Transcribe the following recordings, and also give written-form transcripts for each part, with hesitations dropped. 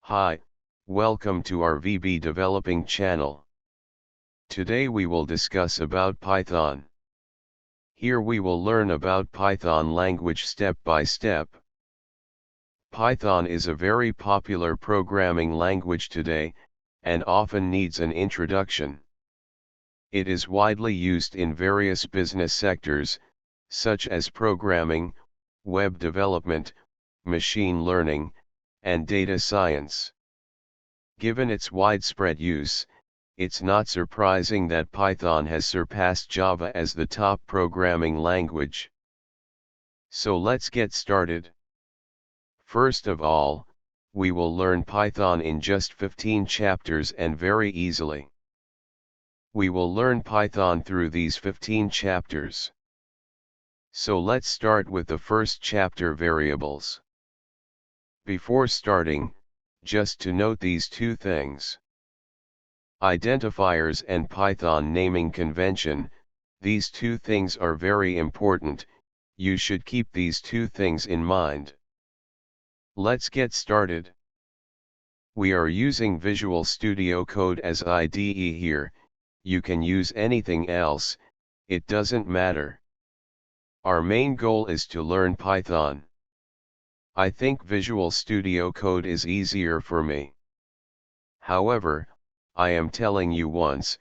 Hi, welcome to our VB Developing channel. Today we will discuss about Python. Here we will learn about Python language step by step. Python is a very popular programming language today, and often needs an introduction. It is widely used in various business sectors, such as programming, web development, machine learning, and data science. Given its widespread use, it's not surprising that Python has surpassed Java as the top programming language. So let's get started. First of all, we will learn Python in just 15 chapters and very easily. We will learn Python through these 15 chapters. So let's start with the first chapter, variables. Before starting, just to note these two things. Identifiers and Python naming convention, these two things are very important, you should keep these two things in mind. Let's get started. We are using Visual Studio Code as IDE here, you can use anything else, it doesn't matter. Our main goal is to learn Python. I think Visual Studio Code is easier for me. However, I am telling you once,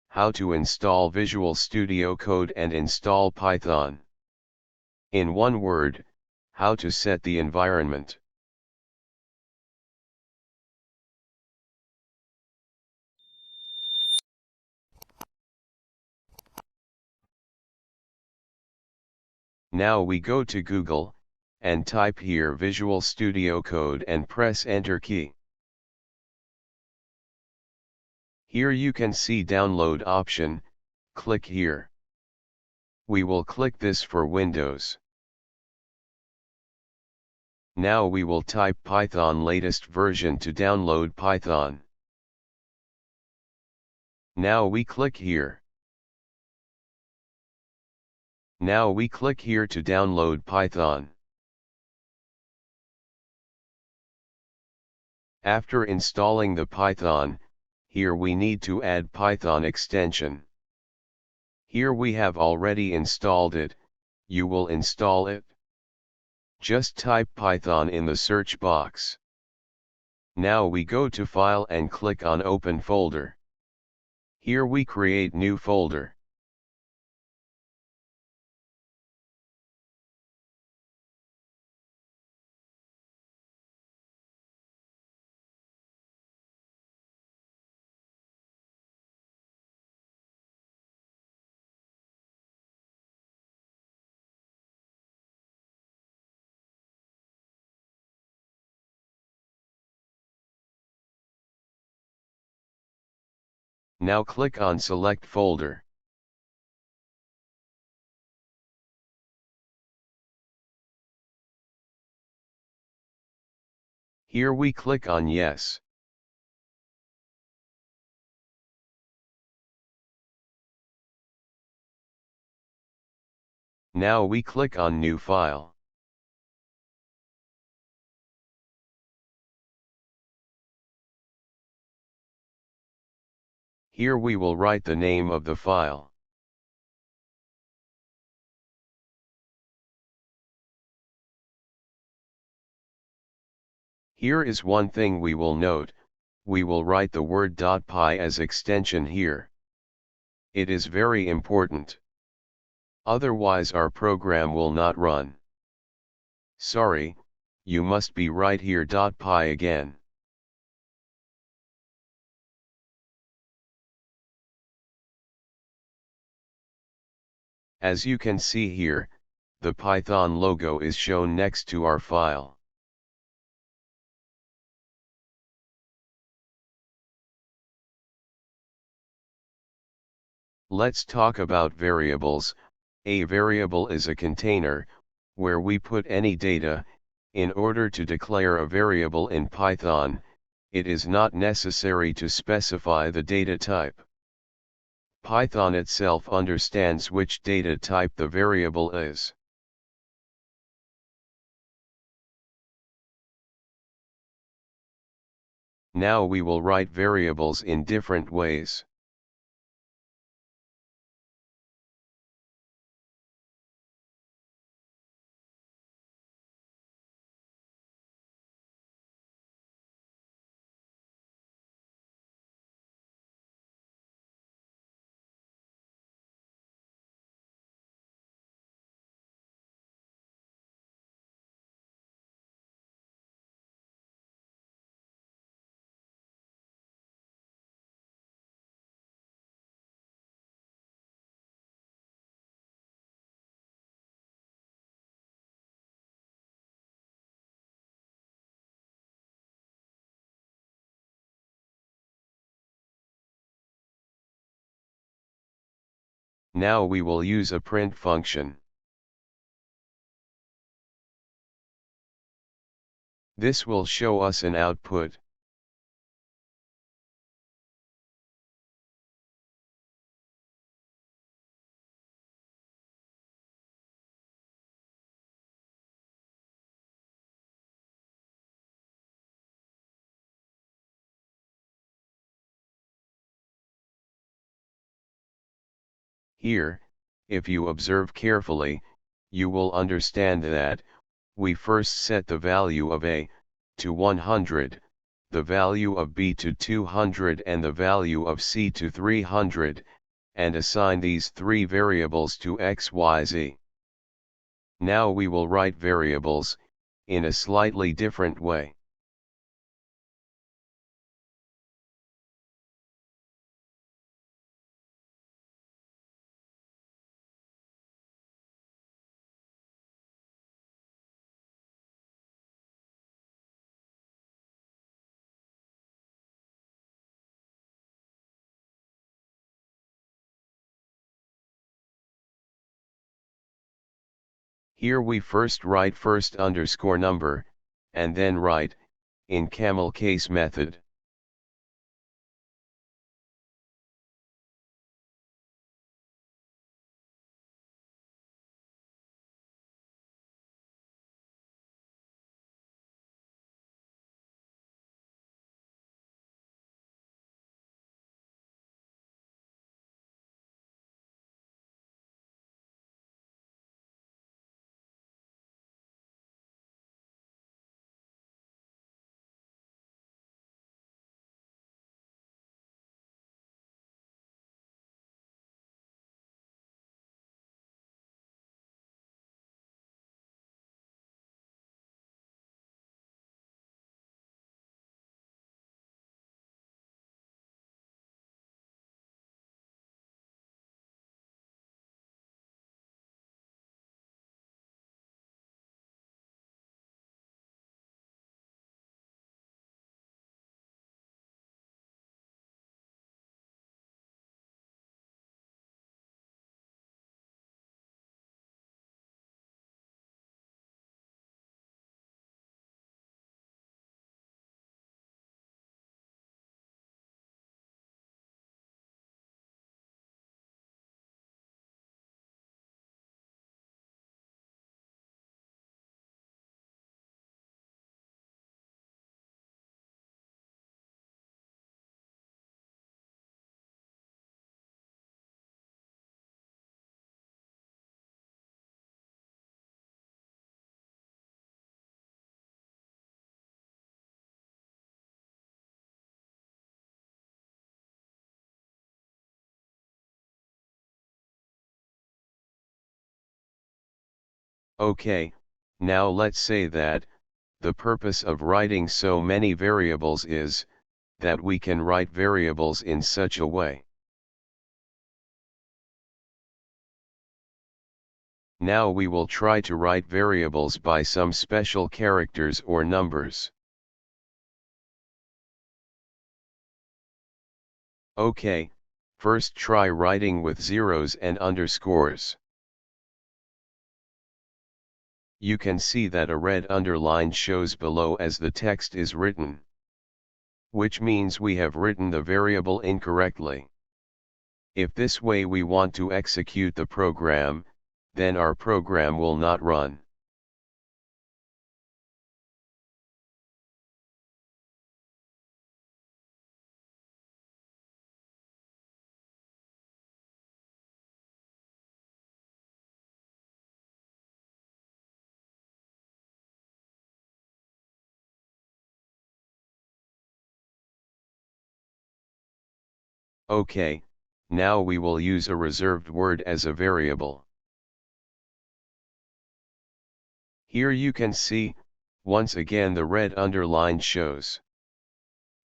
how to install Visual Studio Code and install Python. In one word, how to set the environment. Now we go to Google, and type here Visual Studio Code and press Enter key. Here you can see download option, click here. We will click this for Windows. Now we will type Python latest version to download Python. Now we click here. Now we click here to download Python. After installing the Python, here we need to add Python extension. Here we have already installed it, you will install it. Just type Python in the search box. Now we go to File and click on Open Folder. Here we create new folder. Now click on Select Folder. Here we click on Yes. Now we click on New File. Here we will write the name of the file. Here is one thing we will note, we will write the word .py as extension here. It is very important. Otherwise our program will not run. Sorry, you must be right here .py again. As you can see here, the Python logo is shown next to our file. Let's talk about variables. A variable is a container, where we put any data. In order to declare a variable in Python, it is not necessary to specify the data type. Python itself understands which data type the variable is. Now we will write variables in different ways. Now we will use a print function. This will show us an output. Here, if you observe carefully, you will understand that, we first set the value of A to 100, the value of B to 200 and the value of C to 300, and assign these three variables to x, y, z. Now we will write variables, in a slightly different way. Here we first write first underscore number, and then write, in camel case method. Okay, now let's say that, the purpose of writing so many variables is, that we can write variables in such a way. Now we will try to write variables by some special characters or numbers. Okay, first try writing with zeros and underscores. You can see that a red underline shows below as the text is written, which means we have written the variable incorrectly. If this way we want to execute the program, then our program will not run. Okay, now we will use a reserved word as a variable. Here you can see, once again the red underline shows.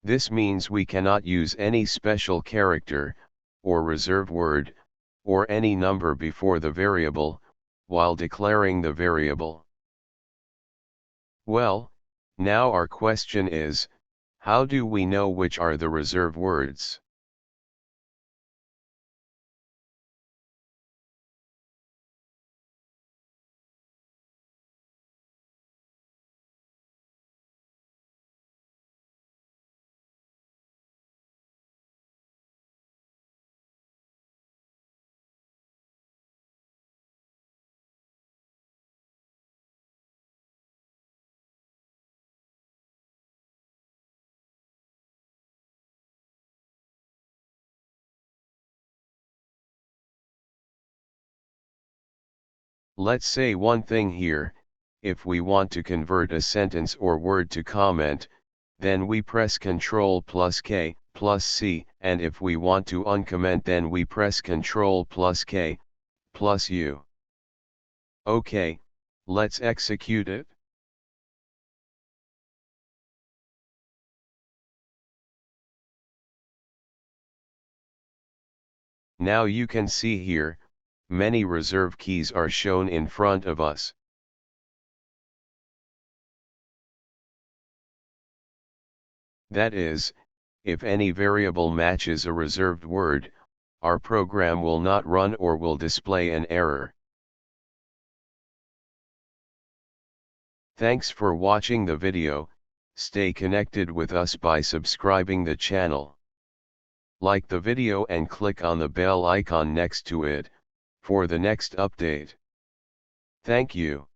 This means we cannot use any special character, or reserved word, or any number before the variable, while declaring the variable. Well, now our question is, how do we know which are the reserved words? Let's say one thing here, if we want to convert a sentence or word to comment, then we press Ctrl plus K plus C, and if we want to uncomment then we press Ctrl plus K plus U. Okay, let's execute it. Now you can see here, many reserve keys are shown in front of us. That is, if any variable matches a reserved word, our program will not run or will display an error. Thanks for watching the video. Stay connected with us by subscribing the channel. Like the video and click on the bell icon next to it, for the next update. Thank you.